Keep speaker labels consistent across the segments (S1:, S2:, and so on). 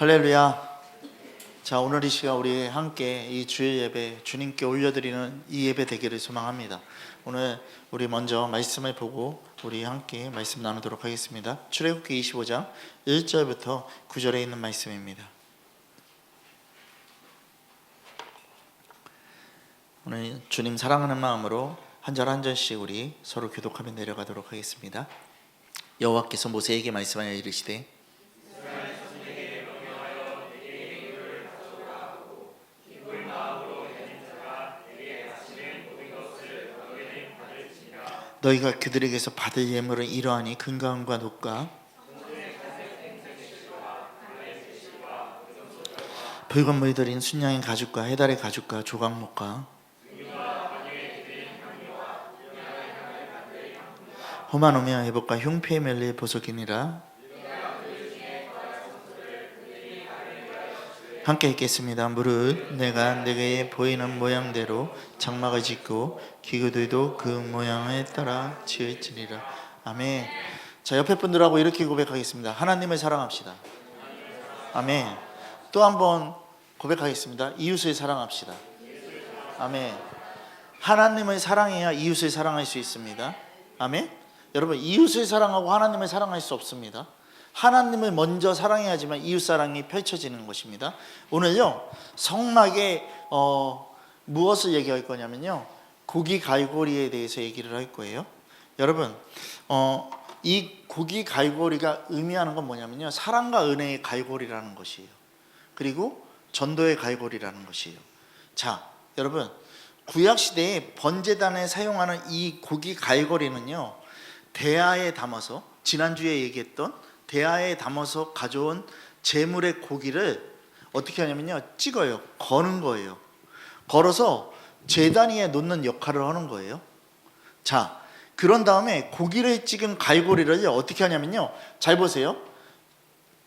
S1: 할렐루야. 자, 오늘 이 시간 우리 함께 이 주일 예배 주님께 올려드리는 이 예배 되기를 소망합니다. 오늘 우리 먼저 말씀을 보고 우리 함께 말씀 나누도록 하겠습니다. 출애굽기 25장 1절부터 9절에 있는 말씀입니다. 오늘 주님 사랑하는 마음으로 한 절 한 절씩 우리 서로 교독하며 내려가도록 하겠습니다. 여호와께서 모세에게 말씀하여 이르시되 너희가 그들에게서 받을 예물은 이러하니 금강과 녹과 붉은 물이 들인 순양의 가죽과 해달의 가죽과 조각목과 호마노며 애복과 흉패에 멜릴 보석이니라. 함께 읽겠습니다. 무릇 내가 내게 보이는 모양대로 장막을 짓고 기구들도 그 모양에 따라 지을지니라. 아멘. 자, 옆에 분들하고 이렇게 고백하겠습니다. 하나님을 사랑합시다. 아멘. 또 한번 고백하겠습니다. 이웃을 사랑합시다. 아멘. 하나님을 사랑해야 이웃을 사랑할 수 있습니다. 아멘. 여러분, 이웃을 사랑하고 하나님을 사랑할 수 없습니다. 하나님을 먼저 사랑해야지만 이웃사랑이 펼쳐지는 것입니다. 오늘요, 성막에 무엇을 얘기할 거냐면요, 고기 갈고리에 대해서 얘기를 할 거예요. 여러분, 이 고기 갈고리가 의미하는 건 뭐냐면요, 사랑과 은혜의 갈고리라는 것이에요. 그리고 전도의 갈고리라는 것이에요. 자, 여러분, 구약시대에 번제단에 사용하는 이 고기 갈고리는요, 대야에 담아서, 지난주에 얘기했던 대야에 담아서 가져온 제물의 고기를 어떻게 하냐면요, 찍어요. 거는 거예요. 걸어서 제단 위에 놓는 역할을 하는 거예요. 자, 그런 다음에 고기를 찍은 갈고리를 어떻게 하냐면요, 잘 보세요.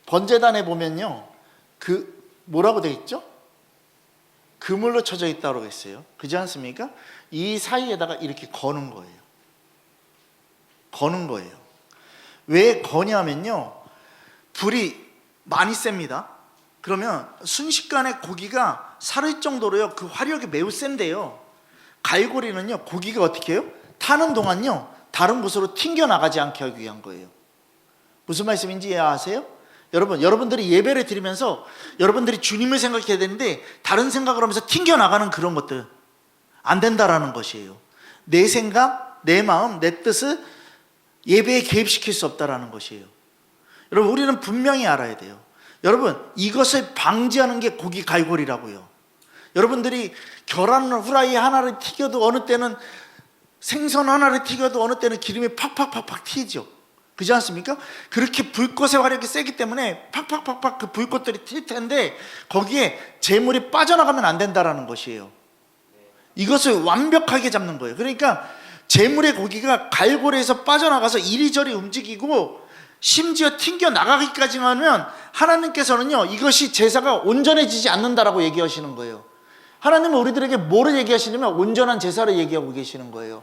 S1: 번제단에 보면요, 그 뭐라고 되어 있죠? 그물로 쳐져 있다고 했어요. 그렇지 않습니까? 이 사이에다가 이렇게 거는 거예요. 거는 거예요. 왜 거냐면요, 불이 많이 셉니다. 그러면 순식간에 고기가 사를 정도로요, 그 화력이 매우 센데요, 갈고리는요, 고기가 어떻게 해요? 타는 동안요, 다른 곳으로 튕겨나가지 않게 하기 위한 거예요. 무슨 말씀인지 이해하세요? 여러분들이 예배를 드리면서 여러분들이 주님을 생각해야 되는데 다른 생각을 하면서 튕겨나가는 그런 것들 안 된다라는 것이에요. 내 생각, 내 마음, 내 뜻을 예배에 개입시킬 수 없다라는 것이에요. 여러분, 우리는 분명히 알아야 돼요. 여러분, 이것을 방지하는 게 고기 갈고리라고요. 여러분들이 계란 후라이 하나를 튀겨도 어느 때는, 생선 하나를 튀겨도 어느 때는 기름이 팍팍팍팍 튀죠. 그렇지 않습니까? 그렇게 불꽃의 화력이 세기 때문에 팍팍팍팍 그 불꽃들이 튈 텐데 거기에 재물이 빠져나가면 안 된다라는 것이에요. 이것을 완벽하게 잡는 거예요. 그러니까 제물의 고기가 갈고리에서 빠져나가서 이리저리 움직이고 심지어 튕겨 나가기까지 하면 하나님께서는요, 이것이 제사가 온전해지지 않는다라고 얘기하시는 거예요. 하나님은 우리들에게 뭐를 얘기하시냐면 온전한 제사를 얘기하고 계시는 거예요.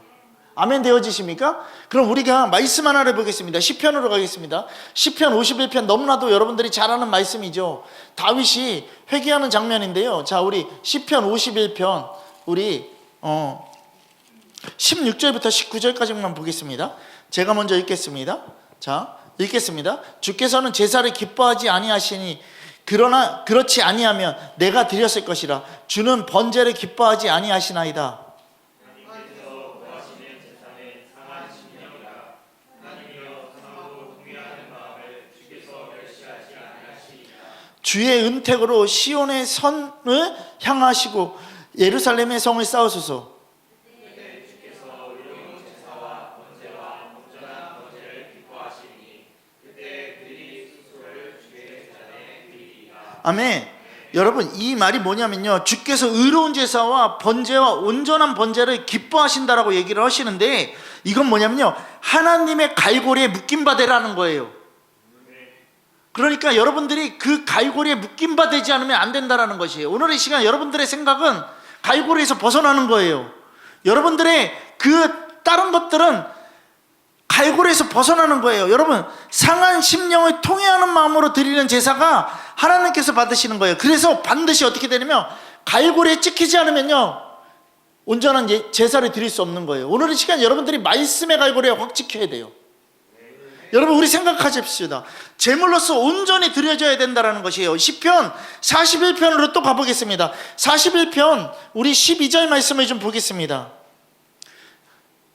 S1: 아멘 되어지십니까? 그럼 우리가 말씀 하나를 보겠습니다. 시편으로 가겠습니다. 시편 51편, 너무나도 여러분들이 잘 아는 말씀이죠. 다윗이 회개하는 장면인데요. 자, 우리 시편 51편 우리 16절부터 19절까지만 보겠습니다. 제가 먼저 읽겠습니다. 자, 읽겠습니다. 주께서는 제사를 기뻐하지 아니하시니 그러나 그렇지 아니하면 내가 드렸을 것이라. 주는 번제를 기뻐하지 아니하시나이다. 주의 은택으로 시온의 선을 향하시고 예루살렘의 성을 쌓으소서. 아멘. 여러분, 이 말이 뭐냐면요, 주께서 의로운 제사와 번제와 온전한 번제를 기뻐하신다라고 얘기를 하시는데, 이건 뭐냐면요, 하나님의 갈고리에 묶임바 되라는 거예요. 그러니까 여러분들이 그 갈고리에 묶임바 되지 않으면 안 된다라는 것이에요. 오늘 이 시간 여러분들의 생각은 갈고리에서 벗어나는 거예요. 여러분들의 그 다른 것들은 갈고리에서 벗어나는 거예요. 여러분, 상한 심령을 통회하는 마음으로 드리는 제사가 하나님께서 받으시는 거예요. 그래서 반드시 어떻게 되냐면 갈고리에 찍히지 않으면요 온전한 제사를 드릴 수 없는 거예요. 오늘 이 시간 여러분들이 말씀의 갈고리에 확 찍혀야 돼요. 여러분 우리 생각하십시다. 제물로서 온전히 드려져야 된다는 것이에요. 시편 41편으로 또 가보겠습니다. 41편 우리 12절 말씀을 좀 보겠습니다.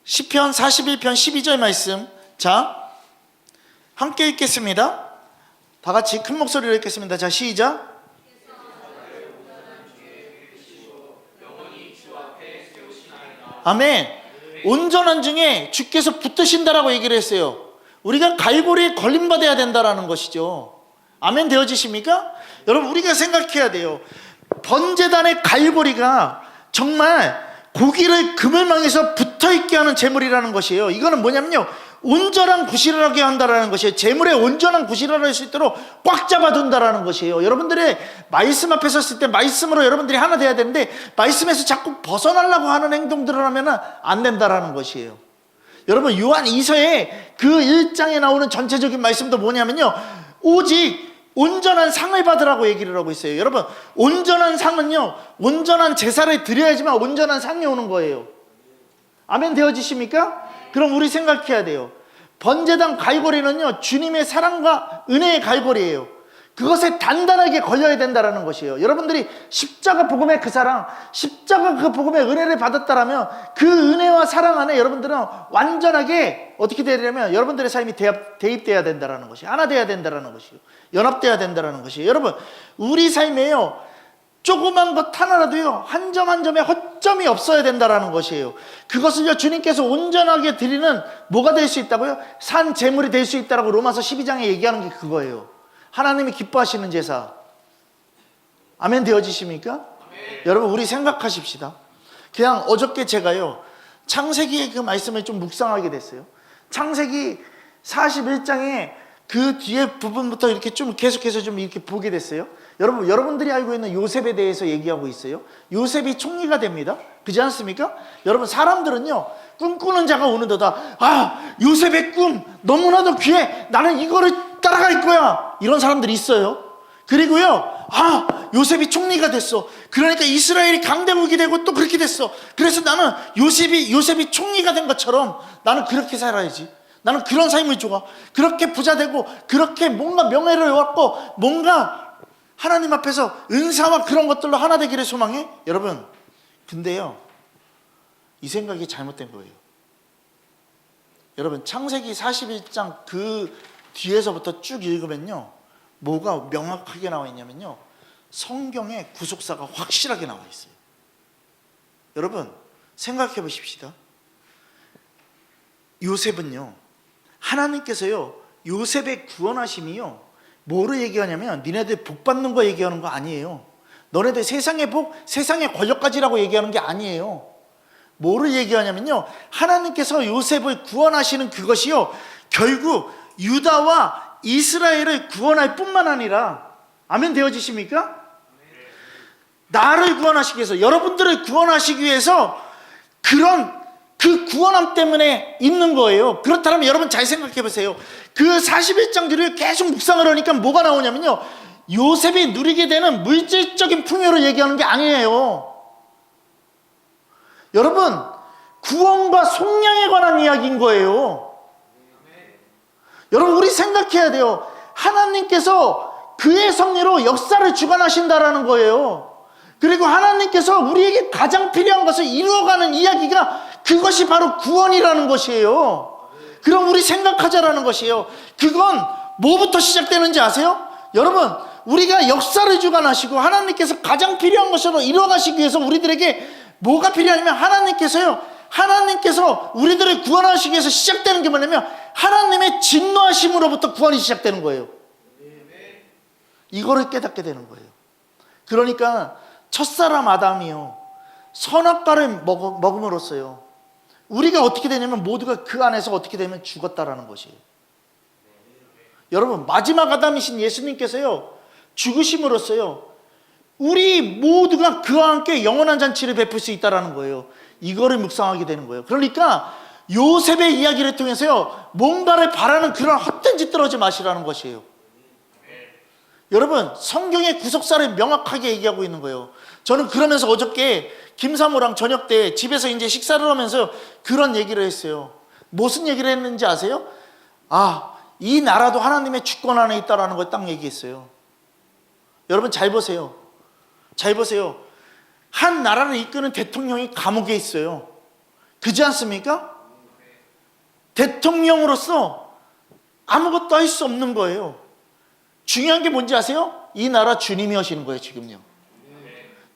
S1: 시편 41편 12절 말씀, 자 함께 읽겠습니다. 다 같이 큰 목소리로 읽겠습니다. 자 시작. 아멘. 온전한 중에 주께서 붙으신다라고 얘기를 했어요. 우리가 갈고리에 걸림받아야 된다라는 것이죠. 아멘 되어지십니까? 여러분 우리가 생각해야 돼요. 번제단의 갈고리가 정말 고기를 그물망에서 붙어있게 하는 제물이라는 것이에요. 이거는 뭐냐면요 온전한 구실을 하게 한다라는 것이에요. 제물에 온전한 구실을 할 수 있도록 꽉 잡아둔다라는 것이에요. 여러분들의 말씀 앞에 섰을 때 말씀으로 여러분들이 하나 돼야 되는데 말씀에서 자꾸 벗어나려고 하는 행동들을 하면 안 된다라는 것이에요. 여러분 요한 2서의 그 1장에 나오는 전체적인 말씀도 뭐냐면요 오직 온전한 상을 받으라고 얘기를 하고 있어요. 여러분 온전한 상은요 온전한 제사를 드려야지만 온전한 상이 오는 거예요. 아멘 되어지십니까? 그럼 우리 생각해야 돼요. 번제단 갈고리는요 주님의 사랑과 은혜의 갈고리예요. 그것에 단단하게 걸려야 된다는 것이에요. 여러분들이 십자가 복음의 그 사랑, 십자가 그 복음의 은혜를 받았다라면 그 은혜와 사랑 안에 여러분들은 완전하게 어떻게 되려면 여러분들의 삶이 대입돼야 된다는 것이, 하나 돼야 된다는 것이요, 연합돼야 된다는 것이에요. 여러분 우리 삶에요 조그만 것 하나라도요 한 점 한 점에 허점이 없어야 된다는 것이에요. 그것을요 주님께서 온전하게 드리는 뭐가 될 수 있다고요? 산 제물이 될 수 있다라고 로마서 12장에 얘기하는 게 그거예요. 하나님이 기뻐하시는 제사. 아멘 되어지십니까? 아멘. 여러분 우리 생각하십시다. 그냥 어저께 제가요 창세기의 그 말씀을 좀 묵상하게 됐어요. 창세기 41장에 그 뒤에 부분부터 이렇게 좀 계속해서 좀 이렇게 보게 됐어요. 여러분 여러분들이 알고 있는 요셉에 대해서 얘기하고 있어요. 요셉이 총리가 됩니다. 그렇지 않습니까? 여러분 사람들은요 꿈꾸는 자가 오는도다. 아 요셉의 꿈 너무나도 귀해. 나는 이거를 따라갈 거야. 이런 사람들이 있어요. 그리고요 아 요셉이 총리가 됐어. 그러니까 이스라엘이 강대국이 되고 또 그렇게 됐어. 그래서 나는 요셉이 총리가 된 것처럼 나는 그렇게 살아야지. 나는 그런 삶을 좋아. 그렇게 부자 되고 그렇게 뭔가 명예를 얻고 뭔가 하나님 앞에서 은사와 그런 것들로 하나 되기를 소망해. 여러분 근데요 이 생각이 잘못된 거예요. 여러분 창세기 41장 그 뒤에서부터 쭉 읽으면요 뭐가 명확하게 나와 있냐면요 성경에 구속사가 확실하게 나와 있어요. 여러분 생각해 보십시다. 요셉은요 하나님께서요 요셉의 구원하심이요 뭐를 얘기하냐면 니네들 복 받는 거 얘기하는 거 아니에요. 너네들 세상의 복, 세상의 권력 가지라고 얘기하는 게 아니에요. 뭐를 얘기하냐면요 하나님께서 요셉을 구원하시는 그것이요 결국 유다와 이스라엘을 구원할 뿐만 아니라 아멘 되어지십니까? 나를 구원하시기 위해서 여러분들을 구원하시기 위해서 그 구원함 때문에 있는 거예요. 그렇다면 여러분 잘 생각해 보세요. 그 41장들을 계속 묵상을 하니까 뭐가 나오냐면요 요셉이 누리게 되는 물질적인 풍요를 얘기하는 게 아니에요. 여러분 구원과 속량에 관한 이야기인 거예요. 여러분 우리 생각해야 돼요. 하나님께서 그의 섭리로 역사를 주관하신다라는 거예요. 그리고 하나님께서 우리에게 가장 필요한 것을 이루어가는 이야기가 그것이 바로 구원이라는 것이에요. 그럼 우리 생각하자라는 것이에요. 그건 뭐부터 시작되는지 아세요? 여러분 우리가 역사를 주관하시고 하나님께서 가장 필요한 것으로 이루어가시기 위해서 우리들에게 뭐가 필요하냐면 하나님께서 우리들을 구원하시기 위해서 시작되는 게 뭐냐면 하나님의 진노하심으로부터 구원이 시작되는 거예요. 이거를 깨닫게 되는 거예요. 그러니까 첫사람 아담이요 선악과를 먹음으로써요 우리가 어떻게 되냐면 모두가 그 안에서 어떻게 되면 죽었다라는 것이에요. 여러분 마지막 아담이신 예수님께서요 죽으심으로써요 우리 모두가 그와 함께 영원한 잔치를 베풀 수 있다라는 거예요. 이거를 묵상하게 되는 거예요. 그러니까 요셉의 이야기를 통해서요 뭔가를 바라는 그런 헛된 짓들 하지 마시라는 것이에요. 여러분, 성경의 구속사를 명확하게 얘기하고 있는 거예요. 저는 그러면서 어저께 김사모랑 저녁 때 집에서 이제 식사를 하면서 그런 얘기를 했어요. 무슨 얘기를 했는지 아세요? 이 나라도 하나님의 주권 안에 있다라는 걸 딱 얘기했어요. 여러분 잘 보세요. 잘 보세요. 한 나라를 이끄는 대통령이 감옥에 있어요. 그렇지 않습니까? 대통령으로서 아무것도 할 수 없는 거예요. 중요한 게 뭔지 아세요? 이 나라 주님이 하시는 거예요, 지금요.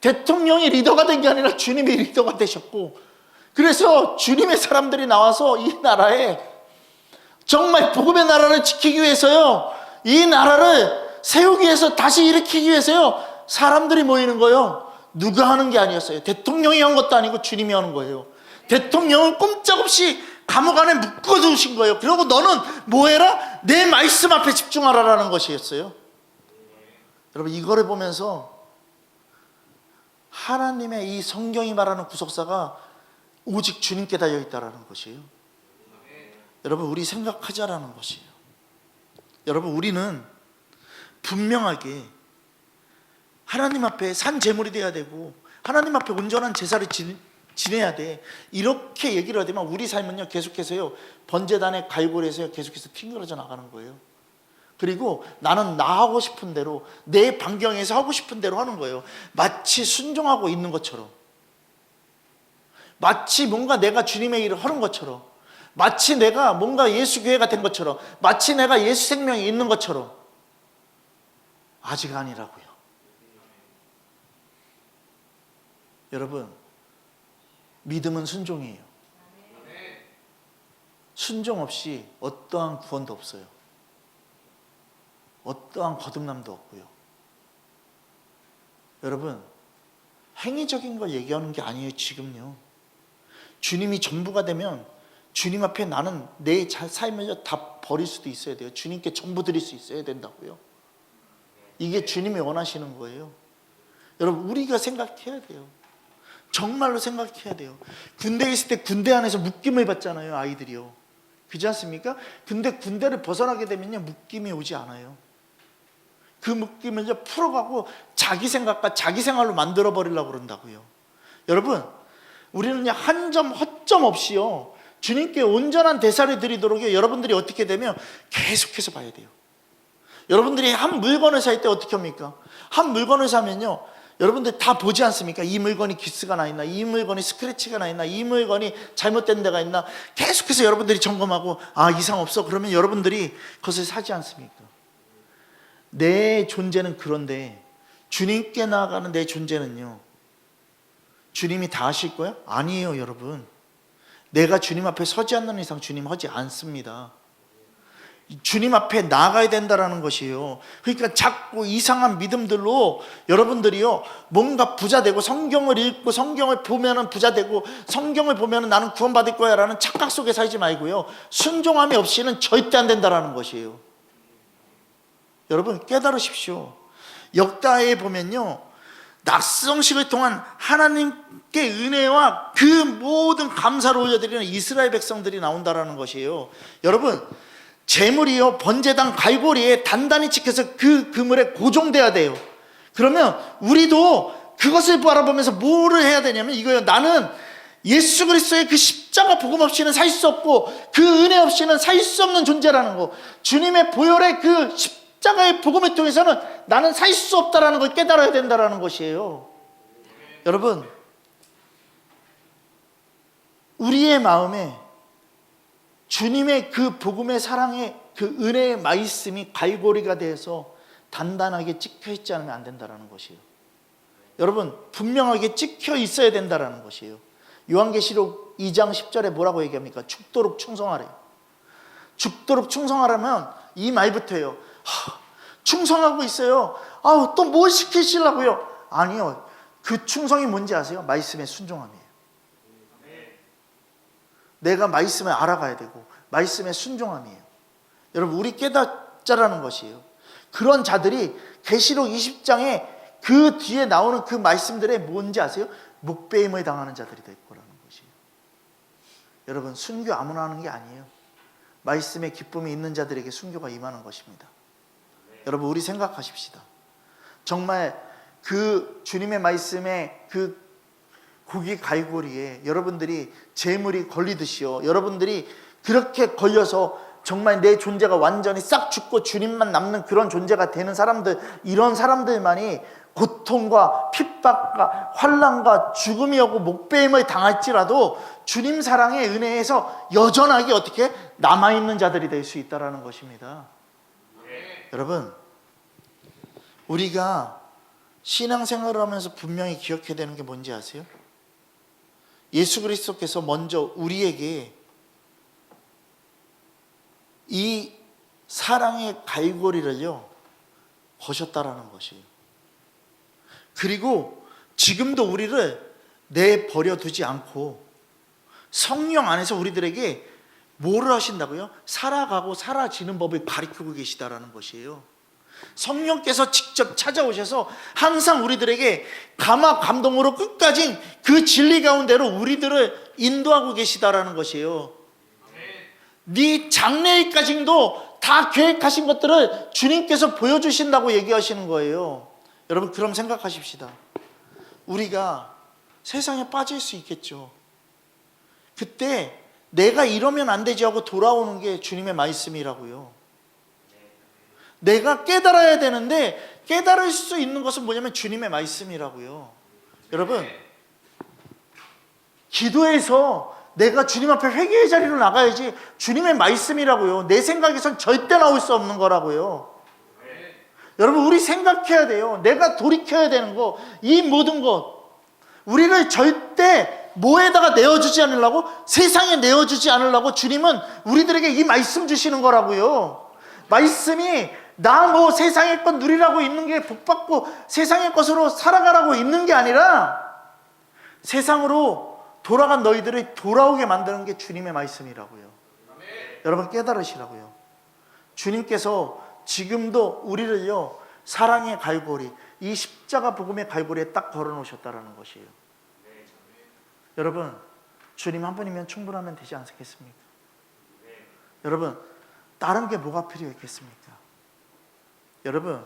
S1: 대통령이 리더가 된 게 아니라 주님이 리더가 되셨고, 그래서 주님의 사람들이 나와서 이 나라에 정말 복음의 나라를 지키기 위해서요, 이 나라를 세우기 위해서, 다시 일으키기 위해서요, 사람들이 모이는 거예요. 누가 하는 게 아니었어요. 대통령이 한 것도 아니고 주님이 하는 거예요. 대통령은 꼼짝없이 감옥 안에 묶어두신 거예요. 그리고 너는 뭐 해라? 내 말씀 앞에 집중하라라는 것이었어요. 여러분, 이거를 보면서 하나님의 이 성경이 말하는 구속사가 오직 주님께 달려있다라는 것이에요. 여러분, 우리 생각하자라는 것이에요. 여러분, 우리는 분명하게 하나님 앞에 산 제물이 돼야 되고 하나님 앞에 온전한 제사를 지내야 돼. 이렇게 얘기를 하면 우리 삶은요, 계속해서요, 번제단의 갈고리에서 계속해서 튕겨져 나가는 거예요. 그리고 나는 나 하고 싶은 대로, 내 반경에서 하고 싶은 대로 하는 거예요. 마치 순종하고 있는 것처럼, 마치 뭔가 내가 주님의 일을 하는 것처럼, 마치 내가 뭔가 예수 교회가 된 것처럼, 마치 내가 예수 생명이 있는 것처럼. 아직 아니라고요. 여러분, 믿음은 순종이에요. 순종 없이 어떠한 구원도 없어요. 어떠한 거듭남도 없고요. 여러분, 행위적인 걸 얘기하는 게 아니에요. 지금요, 주님이 전부가 되면 주님 앞에 나는 내 삶을 다 버릴 수도 있어야 돼요. 주님께 전부 드릴 수 있어야 된다고요. 이게 주님이 원하시는 거예요. 여러분, 우리가 생각해야 돼요. 정말로 생각해야 돼요. 군대에 있을 때 군대 안에서 묶임을 받잖아요, 아이들이요. 그렇지 않습니까? 근데 군대를 벗어나게 되면요, 묶임이 오지 않아요. 그 묶임을 이제 풀어가고 자기 생각과 자기 생활로 만들어 버리려고 그런다고요. 여러분, 우리는 한 점 허점 없이요, 주님께 온전한 대사를 드리도록 여러분들이 어떻게 되면 계속해서 봐야 돼요. 여러분들이 한 물건을 살 때 어떻게 합니까? 한 물건을 사면요, 여러분들 다 보지 않습니까? 이 물건이 기스가 나 있나, 이 물건이 스크래치가 나 있나, 이 물건이 잘못된 데가 있나, 계속해서 여러분들이 점검하고 이상 없어, 그러면 여러분들이 그것을 사지 않습니까? 내 존재는 그런데 주님께 나아가는 내 존재는요, 주님이 다 하실 거야? 아니에요. 여러분, 내가 주님 앞에 서지 않는 이상 주님 하지 않습니다. 주님 앞에 나가야 된다라는 것이에요. 그러니까 자꾸 이상한 믿음들로 여러분들이요, 뭔가 부자 되고, 성경을 읽고 성경을 보면은 부자 되고, 성경을 보면은 나는 구원받을 거야 라는 착각 속에 살지 말고요, 순종함이 없이는 절대 안 된다라는 것이에요. 여러분, 깨달으십시오. 역다에 보면요, 낙성식을 통한 하나님께 은혜와 그 모든 감사를 올려드리는 이스라엘 백성들이 나온다라는 것이에요. 여러분, 제물이요, 번제단 갈고리에 단단히 찍혀서 그 그물에 고정돼야 돼요. 그러면 우리도 그것을 바라보면서 뭐를 해야 되냐면 이거예요. 나는 예수 그리스도의 그 십자가 복음 없이는 살 수 없고, 그 은혜 없이는 살 수 없는 존재라는 거, 주님의 보혈의 그 십자가의 복음을 통해서는 나는 살 수 없다라는 걸 깨달아야 된다라는 것이에요. 여러분, 우리의 마음에 주님의 그 복음의 사랑의 그 은혜의 말씀이 갈고리가 돼서 단단하게 찍혀 있지 않으면 안 된다라는 것이에요. 여러분, 분명하게 찍혀 있어야 된다라는 것이에요. 요한계시록 2장 10절에 뭐라고 얘기합니까? 죽도록 충성하래요. 죽도록 충성하라면 이 말부터예요. 충성하고 있어요. 또 뭘 시키시려고요? 아니요, 그 충성이 뭔지 아세요? 말씀에 순종함이에요. 내가 말씀을 알아가야 되고 말씀에 순종함이에요. 여러분, 우리 깨닫자라는 것이에요. 그런 자들이 계시록 20장에 그 뒤에 나오는 그 말씀들에 뭔지 아세요? 목배임을 당하는 자들이 될 거라는 것이에요. 여러분, 순교 아무나 하는 게 아니에요. 말씀에 기쁨이 있는 자들에게 순교가 임하는 것입니다. 여러분 우리 생각하십시다. 정말 그 주님의 말씀에 그 고기 갈고리에 여러분들이 재물이 걸리듯이요, 여러분들이 그렇게 걸려서 정말 내 존재가 완전히 싹 죽고 주님만 남는 그런 존재가 되는 사람들, 이런 사람들만이 고통과 핍박과 환난과 죽음이 오고 목배임을 당할지라도 주님 사랑의 은혜에서 여전하게 어떻게 남아있는 자들이 될 수 있다는 것입니다. 여러분, 우리가 신앙생활을 하면서 분명히 기억해야 되는 게 뭔지 아세요? 예수 그리스도께서 먼저 우리에게 이 사랑의 갈고리를요 거셨다라는 것이에요. 그리고 지금도 우리를 내버려 두지 않고 성령 안에서 우리들에게 뭐를 하신다고요? 살아가고 사라지는 법을 가르치고 계시다라는 것이에요. 성령께서 직접 찾아오셔서 항상 우리들에게 감화 감동으로 끝까지 그 진리 가운데로 우리들을 인도하고 계시다라는 것이에요. 네 장래일까지도 다 계획하신 것들을 주님께서 보여주신다고 얘기하시는 거예요. 여러분, 그럼 생각하십시다. 우리가 세상에 빠질 수 있겠죠. 그때 내가 이러면 안 되지 하고 돌아오는 게 주님의 말씀이라고요. 내가 깨달아야 되는데 깨달을 수 있는 것은 뭐냐면 주님의 말씀이라고요. 여러분, 기도해서 내가 주님 앞에 회개의 자리로 나가야지 주님의 말씀이라고요. 내 생각에선 절대 나올 수 없는 거라고요. 여러분, 우리 생각해야 돼요. 내가 돌이켜야 되는 거, 이 모든 것, 우리를 절대 뭐에다가 내어주지 않으려고, 세상에 내어주지 않으려고 주님은 우리들에게 이 말씀 주시는 거라고요. 말씀이 나 뭐 세상의 것 누리라고 있는 게 복받고 세상의 것으로 살아가라고 있는 게 아니라 세상으로 돌아간 너희들을 돌아오게 만드는 게 주님의 말씀이라고요. 여러분, 깨달으시라고요. 주님께서 지금도 우리를요 사랑의 갈고리, 이 십자가 복음의 갈고리에 딱 걸어 놓으셨다라는 것이에요. 여러분, 주님 한 분이면 충분하면 되지 않겠습니까? 여러분, 다른 게 뭐가 필요했겠습니까? 여러분,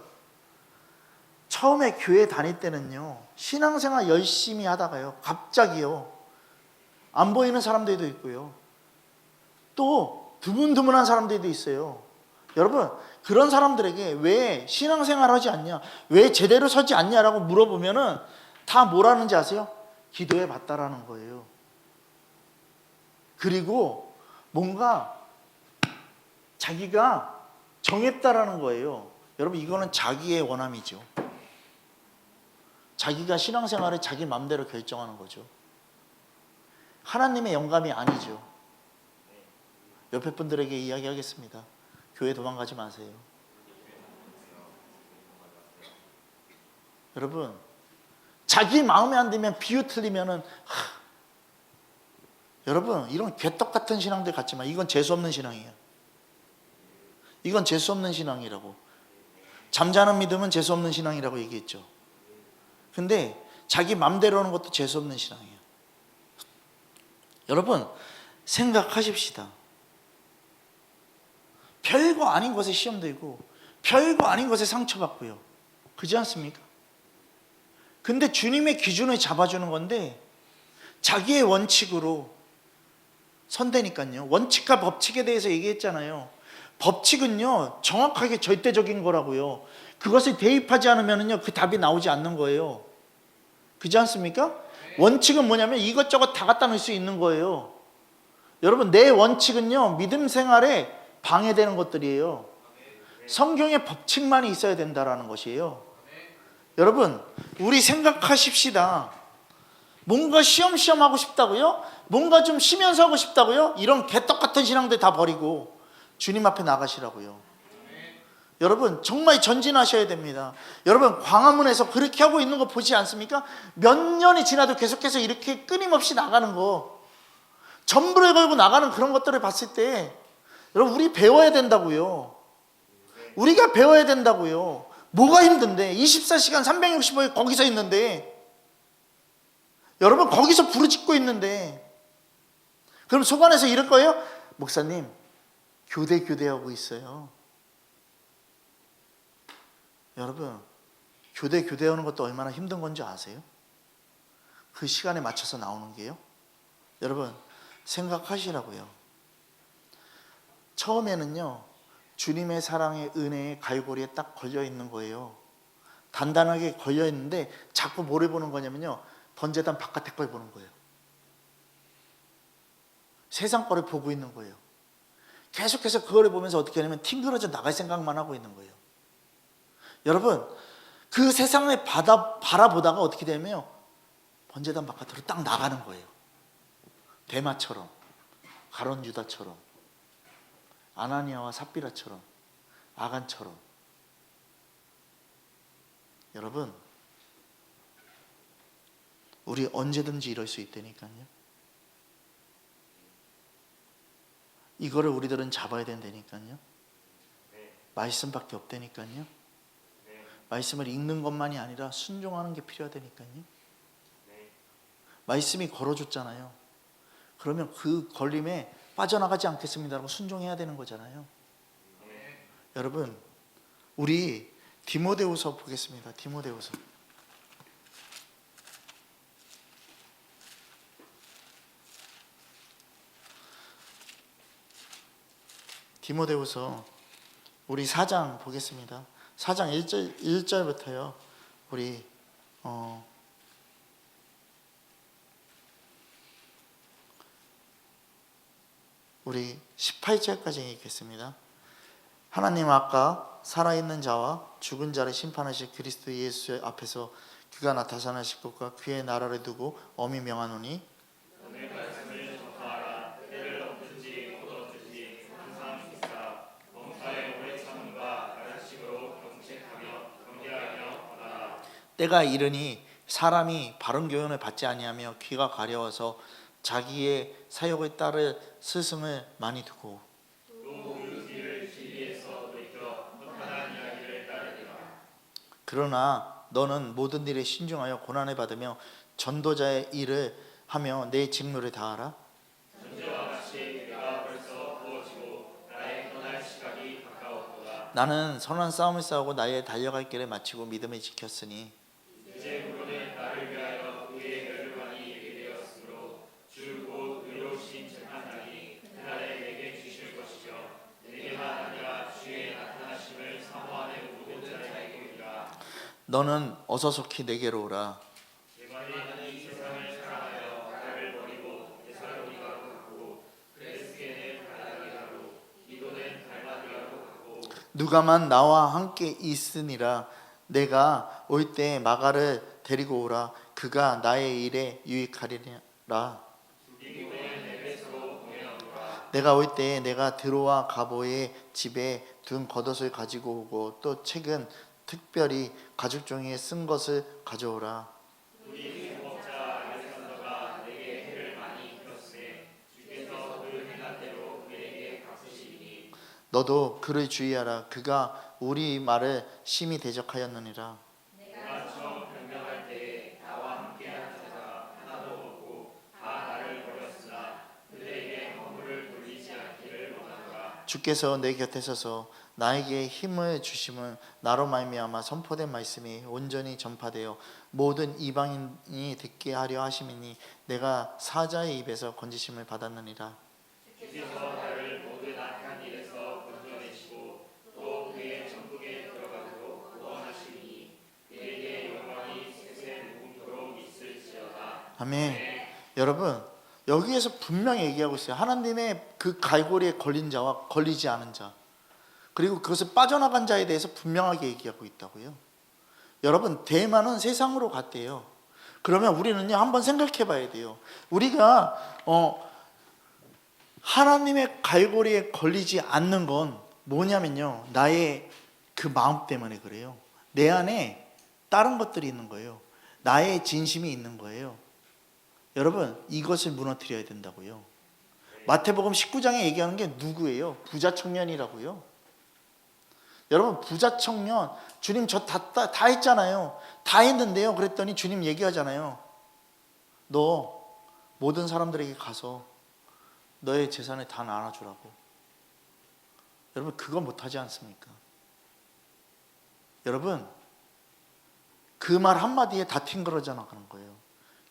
S1: 처음에 교회 다닐 때는요 신앙생활 열심히 하다가요 갑자기요 안 보이는 사람들도 있고요, 또 드문드문한 사람들도 있어요. 여러분, 그런 사람들에게 왜 신앙생활 하지 않냐, 왜 제대로 서지 않냐라고 물어보면은 다 뭐라는지 아세요? 기도해 봤다라는 거예요. 그리고 뭔가 자기가 정했다라는 거예요. 여러분, 이거는 자기의 원함이죠. 자기가 신앙생활을 자기 마음대로 결정하는 거죠. 하나님의 영감이 아니죠. 옆에 분들에게 이야기하겠습니다. 교회 도망가지 마세요. 여러분, 자기 마음에 안 들면 비유 틀리면은 여러분, 이런 개떡 같은 신앙들 같지만 이건 재수 없는 신앙이에요. 이건 재수 없는 신앙이라고. 잠자는 믿음은 재수 없는 신앙이라고 얘기했죠. 근데 자기 맘대로 하는 것도 재수 없는 신앙이에요. 여러분, 생각하십시다. 별거 아닌 것에 시험 들고 별거 아닌 것에 상처받고요, 그렇지 않습니까? 근데 주님의 기준을 잡아주는 건데 자기의 원칙으로 선대니까요. 원칙과 법칙에 대해서 얘기했잖아요. 법칙은요 정확하게 절대적인 거라고요. 그것을 대입하지 않으면요 그 답이 나오지 않는 거예요. 그렇지 않습니까? 원칙은 뭐냐면 이것저것 다 갖다 놓을 수 있는 거예요. 여러분, 내 원칙은요 믿음 생활에 방해되는 것들이에요. 성경의 법칙만이 있어야 된다라는 것이에요. 여러분, 우리 생각하십시다. 뭔가 쉬엄쉬엄 하고 싶다고요? 뭔가 좀 쉬면서 하고 싶다고요? 이런 개떡 같은 신앙들 다 버리고 주님 앞에 나가시라고요. 여러분, 정말 전진하셔야 됩니다. 여러분, 광화문에서 그렇게 하고 있는 거 보지 않습니까? 몇 년이 지나도 계속해서 이렇게 끊임없이 나가는 거, 전부를 걸고 나가는 그런 것들을 봤을 때 여러분, 우리 배워야 된다고요. 우리가 배워야 된다고요. 뭐가 힘든데 24시간 365일 거기서 있는데, 여러분 거기서 부르짖고 있는데, 그럼 속 안에서 이럴 거예요? 목사님, 교대하고 있어요. 여러분, 교대하는 것도 얼마나 힘든 건지 아세요? 그 시간에 맞춰서 나오는 게요. 여러분, 생각하시라고요. 처음에는요, 주님의 사랑의 은혜의 갈고리에 딱 걸려 있는 거예요. 단단하게 걸려 있는데 자꾸 뭐를 보는 거냐면요, 번제단 바깥에 걸 보는 거예요. 세상 거를 보고 있는 거예요. 계속해서 그거를 보면서 어떻게 하냐면 튕겨져 나갈 생각만 하고 있는 거예요. 여러분, 그 세상을 바라보다가 어떻게 되냐면요, 번제단 바깥으로 딱 나가는 거예요. 데마처럼, 가론 유다처럼, 아나니아와 삽비라처럼, 아간처럼. 여러분, 우리 언제든지 이럴 수 있다니까요. 이거를 우리들은 잡아야 된다니까요. 말씀밖에 없다니까요. 말씀을 읽는 것만이 아니라 순종하는 게 필요하다니까요. 말씀이 걸어줬잖아요. 그러면 그 걸림에 빠져나가지 않겠습니다라고 순종해야 되는 거잖아요. 여러분, 우리 디모데후서 보겠습니다. 디모데후서. 디모데후서 우리 4장 보겠습니다. 4장 1절부터요. 우리 18절까지 읽겠습니다. 하나님 아까 살아있는 자와 죽은 자를 심판하실 그리스도 예수 앞에서 그가 나타나실 것과 그의 나라를 두고 엄히 명하노니
S2: 오늘 말씀을 전파하라. 때를 얻든지 못 얻든지 항상 있으라. 범사의 오래 참음과 가르침으로 경책하며 경계하며 받아라.
S1: 때가 이르니 사람이 바른 교훈을 받지 아니하며 귀가 가려워서 자기의 사욕을 따를 스승을 많이 두고
S2: 또 의지를 진리에서 돌이켜 허탄한 이야기를 따르리라.
S1: 그러나 너는 모든 일에 신중하여 고난을 받으며 전도자의 일을 하며 내 직무를 다하라.
S2: 전제와 같이 내가 벌써 부어지고 나의 떠날 시각이 가까웠도다.
S1: 나는 선한 싸움을 싸우고 나의 달려갈 길을 마치고 믿음을 지켰으니
S2: 이제 그분은 나를 위하여 그의 멸류관이 예비되었으므로 주 곧 의로우신 재판장이 그날에 내게 주실 것이죠. 내게만 아니라 주의 나타나심을 사모하는 모든 자에게이라.
S1: 너는 어서 속히 내게로 오라.
S2: 예관이 이 세상을 사랑하여 나를 버리고 데살로니가로 갔고 그레스게는 갈라디아로 이도는 달마디아로 갔고
S1: 누가만 나와 함께 있으니라. 내가 올 때 마가를 데리고 오라. 그가 나의 일에 유익하리라. 내가 올 때 내가 드로와 가보의 집에 둔 겉옷을 가지고 오고 또 책은 특별히 가죽 종이에 쓴 것을 가져오라.
S2: 우리 공업자 알렉산더가 내게 해를 많이 입혔으니 주께서 그 행한 대로 그에게 갚으시리니
S1: 너도 그를 주의하라. 그가 우리 말을 심히 대적하였느니라.
S2: 내가 처음 변명할 때에 나와 함께한 자가 하나도 없고 다 나를 버렸으나 그들에게 허물을 돌리지 않기를 원하노라.
S1: 주께서 내 곁에 서서 나에게 힘을 주심은 나로 말미암아 선포된 말씀이 온전히 전파되어 모든 이방인이 듣게 하려 하심이니 내가 사자의 입에서 건지심을 받았느니라.
S2: 주께서 나를 모든 악한 일에서 건져내시고 또 그의 천국에 들어가도록 구원하시니 그에게 영광이 세세 무궁토록 있을지어다.
S1: 아멘. 여러분, 여기에서 분명히 얘기하고 있어요. 하나님의 그 갈고리에 걸린 자와 걸리지 않은 자, 그리고 그것을 빠져나간 자에 대해서 분명하게 얘기하고 있다고요. 여러분, 대만은 세상으로 갔대요. 그러면 우리는요, 한번 생각해 봐야 돼요. 우리가 하나님의 갈고리에 걸리지 않는 건 뭐냐면요, 나의 그 마음 때문에 그래요. 내 안에 다른 것들이 있는 거예요. 나의 진심이 있는 거예요. 여러분, 이것을 무너뜨려야 된다고요. 마태복음 19장에 얘기하는 게 누구예요? 부자 청년이라고요. 여러분, 부자 청년, 주님 저 다 했잖아요. 다 했는데요. 그랬더니 주님 얘기하잖아요. 너 모든 사람들에게 가서 너의 재산을 다 나눠주라고. 여러분, 그거 못하지 않습니까? 여러분, 그 말 한마디에 다 튕겨져 나가는 거예요.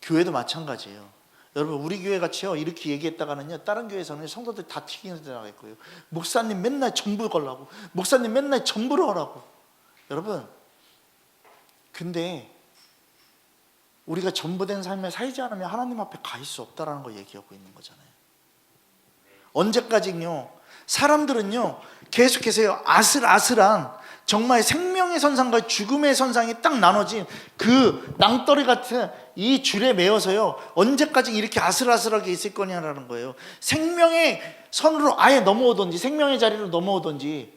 S1: 교회도 마찬가지예요. 여러분, 우리 교회 같이요, 이렇게 얘기했다가는요, 다른 교회에서는 성도들 다 튀기는 데 나갈 거예요. 목사님 맨날 전부 걸라고, 목사님 맨날 전부를 하라고. 여러분, 근데 우리가 전부된 삶을 살지 않으면 하나님 앞에 가 있을 수 없다라는 걸 얘기하고 있는 거잖아요. 언제까지요? 사람들은요, 계속해서요, 아슬아슬한 정말 생명의 선상과 죽음의 선상이 딱 나눠진 그 낭떠리 같은 이 줄에 매어서요, 언제까지 이렇게 아슬아슬하게 있을 거냐라는 거예요. 생명의 선으로 아예 넘어오든지, 생명의 자리로 넘어오든지,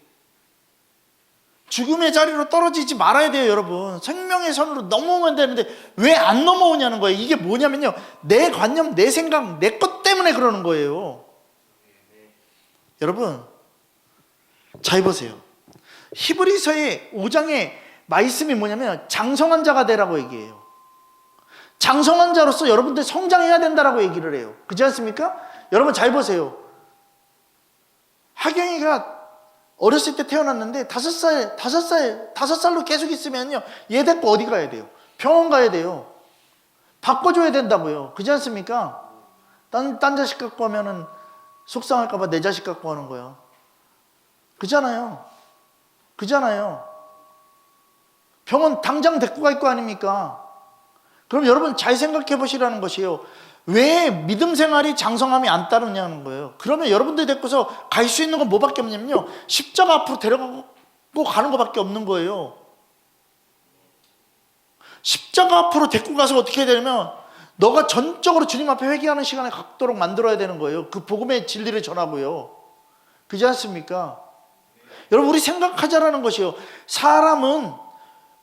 S1: 죽음의 자리로 떨어지지 말아야 돼요, 여러분. 생명의 선으로 넘어오면 되는데 왜 안 넘어오냐는 거예요. 이게 뭐냐면요, 내 관념, 내 생각, 내 것 때문에 그러는 거예요. 여러분, 잘 보세요. 히브리서의 5장의 말씀이 뭐냐면 장성한 자가 되라고 얘기해요. 장성한 자로서 여러분들 성장해야 된다라고 얘기를 해요. 그렇지 않습니까? 여러분 잘 보세요. 하경이가 어렸을 때 태어났는데 5살로 계속 있으면요, 얘 데리고 어디 가야 돼요? 병원 가야 돼요. 바꿔줘야 된다고요. 그렇지 않습니까? 딴 자식 갖고 하면은 속상할까봐 내 자식 갖고 하는 거야. 그잖아요. 병원 당장 데리고 갈 거 아닙니까? 그럼 여러분 잘 생각해 보시라는 것이에요. 왜 믿음 생활이 장성함이 안 따르냐는 거예요. 그러면 여러분들 데리고서 갈 수 있는 건 뭐밖에 없냐면요, 십자가 앞으로 데려가고 가는 것밖에 없는 거예요. 십자가 앞으로 데리고 가서 어떻게 해야 되냐면, 너가 전적으로 주님 앞에 회개하는 시간을 갖도록 만들어야 되는 거예요. 그 복음의 진리를 전하고요. 그렇지 않습니까? 여러분, 우리 생각하자라는 것이요, 사람은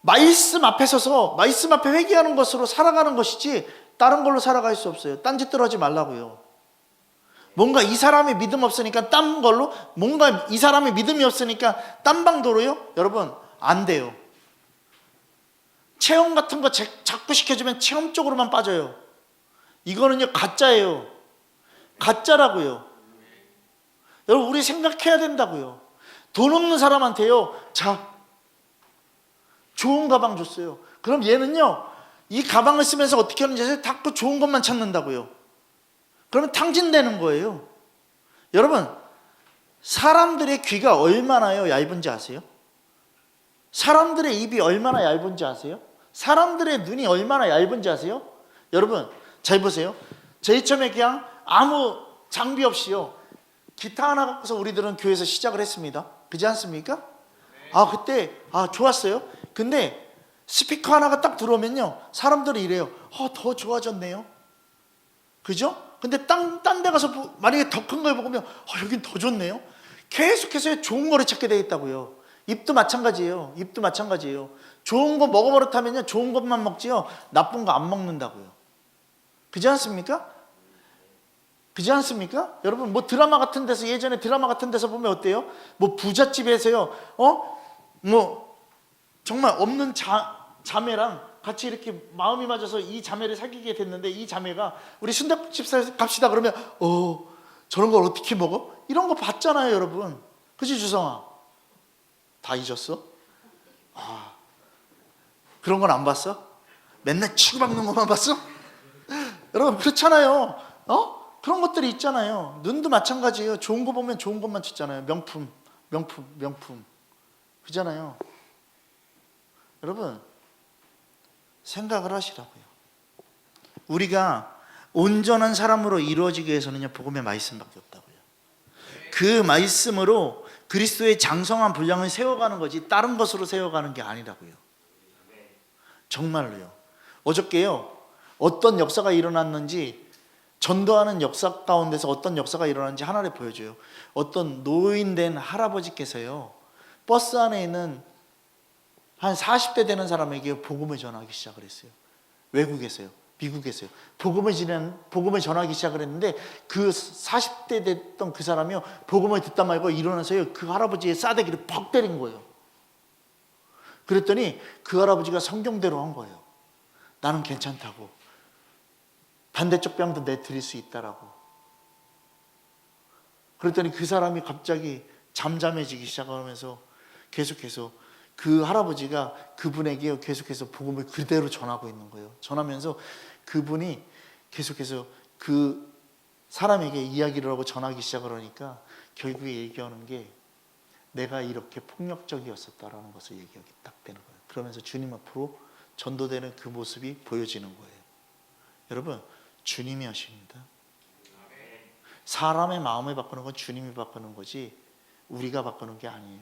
S1: 말씀 앞에 서서 말씀 앞에 회개하는 것으로 살아가는 것이지 다른 걸로 살아갈 수 없어요. 딴짓들 하지 말라고요. 뭔가 이 사람이 믿음 없으니까 딴 걸로, 뭔가 이 사람이 믿음이 없으니까 딴 방도로요, 여러분 안 돼요. 체험 같은 거 자꾸 시켜주면 체험 쪽으로만 빠져요. 이거는요 가짜예요. 가짜라고요. 여러분, 우리 생각해야 된다고요. 돈 없는 사람한테요, 자, 좋은 가방 줬어요. 그럼 얘는요, 이 가방을 쓰면서 어떻게 하는지 아세요? 자꾸 좋은 것만 찾는다고요. 그러면 탕진되는 거예요. 여러분, 사람들의 귀가 얼마나요 얇은지 아세요? 사람들의 입이 얼마나 얇은지 아세요? 사람들의 눈이 얼마나 얇은지 아세요? 여러분 잘 보세요. 제일 처음에 그냥 아무 장비 없이요, 기타 하나 갖고서 우리들은 교회에서 시작을 했습니다. 그렇지 않습니까? 그때 좋았어요. 근데 스피커 하나가 딱 들어오면요, 사람들이 이래요. 더 좋아졌네요. 그죠? 근데 딴 데 가서 만약에 더 큰 걸 보면 여긴 더 좋네요. 계속해서 좋은 거를 찾게 돼 있다고요. 입도 마찬가지예요. 좋은 거 먹어버릇하면요, 좋은 것만 먹지요, 나쁜 거 안 먹는다고요. 그렇지 않습니까? 여러분, 뭐 드라마 같은 데서, 예전에 드라마 같은 데서 보면 어때요? 뭐 부잣집에서요, 뭐 정말 없는 자매랑 같이 이렇게 마음이 맞아서 이 자매를 사귀게 됐는데, 이 자매가 우리 순댓국집 갑시다 그러면 저런 걸 어떻게 먹어? 이런 거 봤잖아요, 여러분. 그치, 주성아? 다 잊었어? 그런 건 안 봤어? 맨날 치고박는 것만 봤어? 여러분, 그렇잖아요. 그런 것들이 있잖아요. 눈도 마찬가지예요. 좋은 거 보면 좋은 것만 찾잖아요. 명품. 그잖아요. 여러분, 생각을 하시라고요. 우리가 온전한 사람으로 이루어지기 위해서는요, 복음의 말씀밖에 없다고요. 그 말씀으로 그리스도의 장성한 분량을 세워가는 거지 다른 것으로 세워가는 게 아니라고요. 정말로요. 어저께요, 어떤 역사가 일어났는지, 전도하는 역사 가운데서 어떤 역사가 일어났는지 하나를 보여줘요. 어떤 노인된 할아버지께서요, 버스 안에 있는 한 40대 되는 사람에게 복음을 전하기 시작을 했어요. 외국에서요, 미국에서요. 복음을 전하기 시작을 했는데, 그 40대 됐던 그 사람이요, 복음을 듣다 말고 일어나서요, 그 할아버지의 싸대기를 퍽 때린 거예요. 그랬더니 그 할아버지가 성경대로 한 거예요. 나는 괜찮다고, 반대쪽 뺨도 내드릴 수 있다라고. 그랬더니 그 사람이 갑자기 잠잠해지기 시작하면서 계속해서 그 할아버지가 그분에게 계속해서 복음을 그대로 전하고 있는 거예요. 전하면서 그분이 계속해서 그 사람에게 이야기를 하고 전하기 시작을 하니까 결국에 얘기하는 게 내가 이렇게 폭력적이었었다라는 것을 얘기하기 딱 되는 거예요. 그러면서 주님 앞으로 전도되는 그 모습이 보여지는 거예요. 여러분, 주님이 하십니다. 사람의 마음을 바꾸는 건 주님이 바꾸는 거지 우리가 바꾸는 게 아니에요.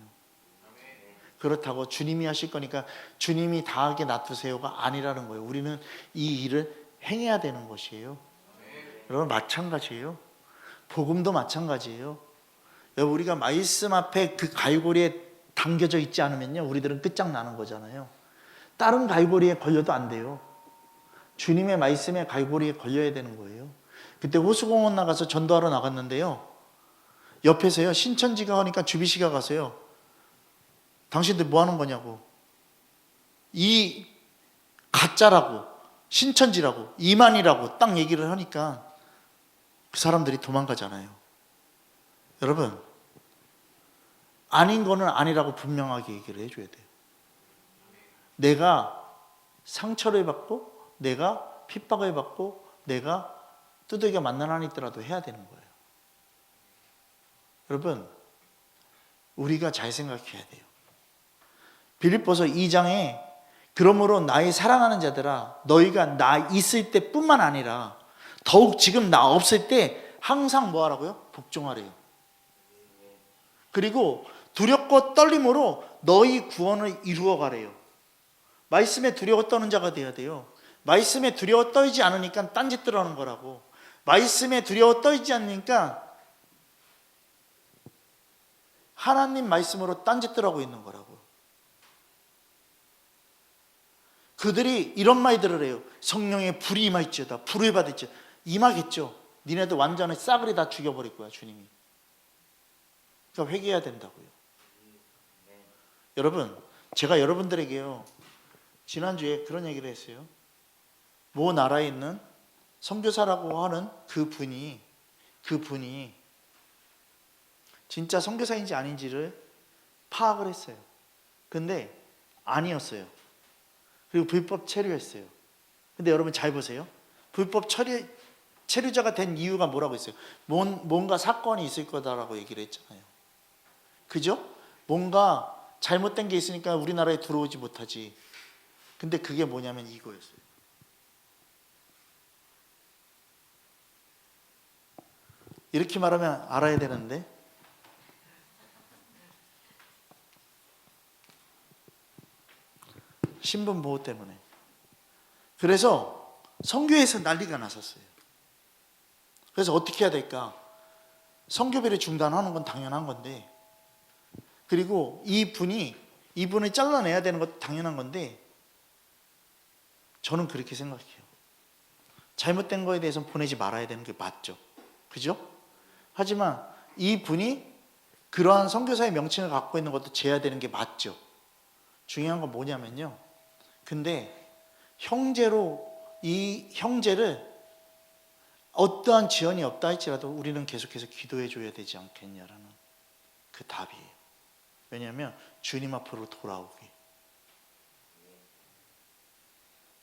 S1: 그렇다고 주님이 하실 거니까 주님이 다 하게 놔두세요가 아니라는 거예요. 우리는 이 일을 행해야 되는 것이에요. 여러분, 마찬가지예요. 복음도 마찬가지예요. 여러분, 우리가 말씀 앞에 그 갈고리에 당겨져 있지 않으면요, 우리들은 끝장나는 거잖아요. 다른 갈고리에 걸려도 안 돼요. 주님의 말씀에 갈고리에 걸려야 되는 거예요. 그때 호수공원 나가서 전도하러 나갔는데요, 옆에서요 신천지가 하니까 주비씨가 가서요, 당신들 뭐 하는 거냐고, 이 가짜라고, 신천지라고, 이만이라고 딱 얘기를 하니까 그 사람들이 도망가잖아요. 여러분, 아닌 거는 아니라고 분명하게 얘기를 해줘야 돼요. 내가 상처를 받고 내가 핍박을 받고 내가 두들겨 맞는 한이 있더라도 해야 되는 거예요. 여러분, 우리가 잘 생각해야 돼요. 빌립보서 2장에 그러므로 나의 사랑하는 자들아, 너희가 나 있을 때뿐만 아니라 더욱 지금 나 없을 때 항상 뭐 하라고요? 복종하래요. 그리고 두렵고 떨림으로 너희 구원을 이루어 가래요. 말씀에 두려워 떠는 자가 돼야 돼요. 말씀에 두려워 떨지 않으니까 딴짓들 하는 거라고. 말씀에 두려워 떨지 않으니까 하나님 말씀으로 딴짓들 하고 있는 거라고. 그들이 이런 말들을 해요. 성령의 불이 임할지어다. 불을 받을지어다. 임하겠죠. 니네들 완전히 싸그리 다 죽여버릴 거야, 주님이. 그러니까 회개해야 된다고요. 여러분, 제가 여러분들에게요, 지난주에 그런 얘기를 했어요. 모 나라에 있는 선교사라고 하는 그분이 진짜 선교사인지 아닌지를 파악을 했어요. 근데 아니었어요. 그리고 불법 체류했어요. 근데 여러분 잘 보세요. 불법 체류자가 된 이유가 뭐라고 했어요? 뭔가 사건이 있을 거다라고 얘기를 했잖아요. 그죠? 뭔가 잘못된 게 있으니까 우리나라에 들어오지 못하지. 근데 그게 뭐냐면 이거였어요. 이렇게 말하면 알아야 되는데, 신분 보호 때문에. 그래서 선교에서 난리가 났었어요. 그래서 어떻게 해야 될까? 선교비를 중단하는 건 당연한 건데, 그리고 이분을 잘라내야 되는 것도 당연한 건데, 저는 그렇게 생각해요. 잘못된 거에 대해서는 보내지 말아야 되는 게 맞죠. 그죠? 하지만 이분이 그러한 선교사의 명칭을 갖고 있는 것도 제어되는 게 맞죠. 중요한 건 뭐냐면요, 근데 이 형제를 어떠한 지연이 없다 할지라도 우리는 계속해서 기도해 줘야 되지 않겠냐라는 그 답이에요. 왜냐하면 주님 앞으로 돌아오기.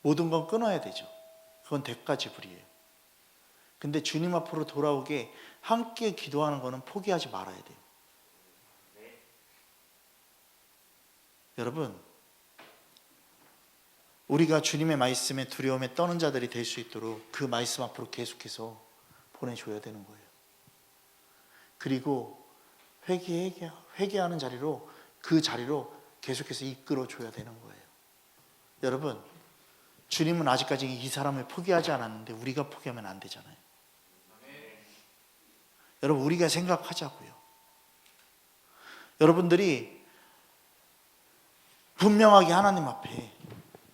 S1: 모든 건 끊어야 되죠. 그건 대가 지불이에요. 근데 주님 앞으로 돌아오게 함께 기도하는 거는 포기하지 말아야 돼요. 여러분, 우리가 주님의 말씀에 두려움에 떠는 자들이 될 수 있도록 그 말씀 앞으로 계속해서 보내줘야 되는 거예요. 그리고 회개하는 자리로, 그 자리로 계속해서 이끌어줘야 되는 거예요. 여러분, 주님은 아직까지 이 사람을 포기하지 않았는데 우리가 포기하면 안 되잖아요. 여러분, 우리가 생각하자고요. 여러분들이 분명하게 하나님 앞에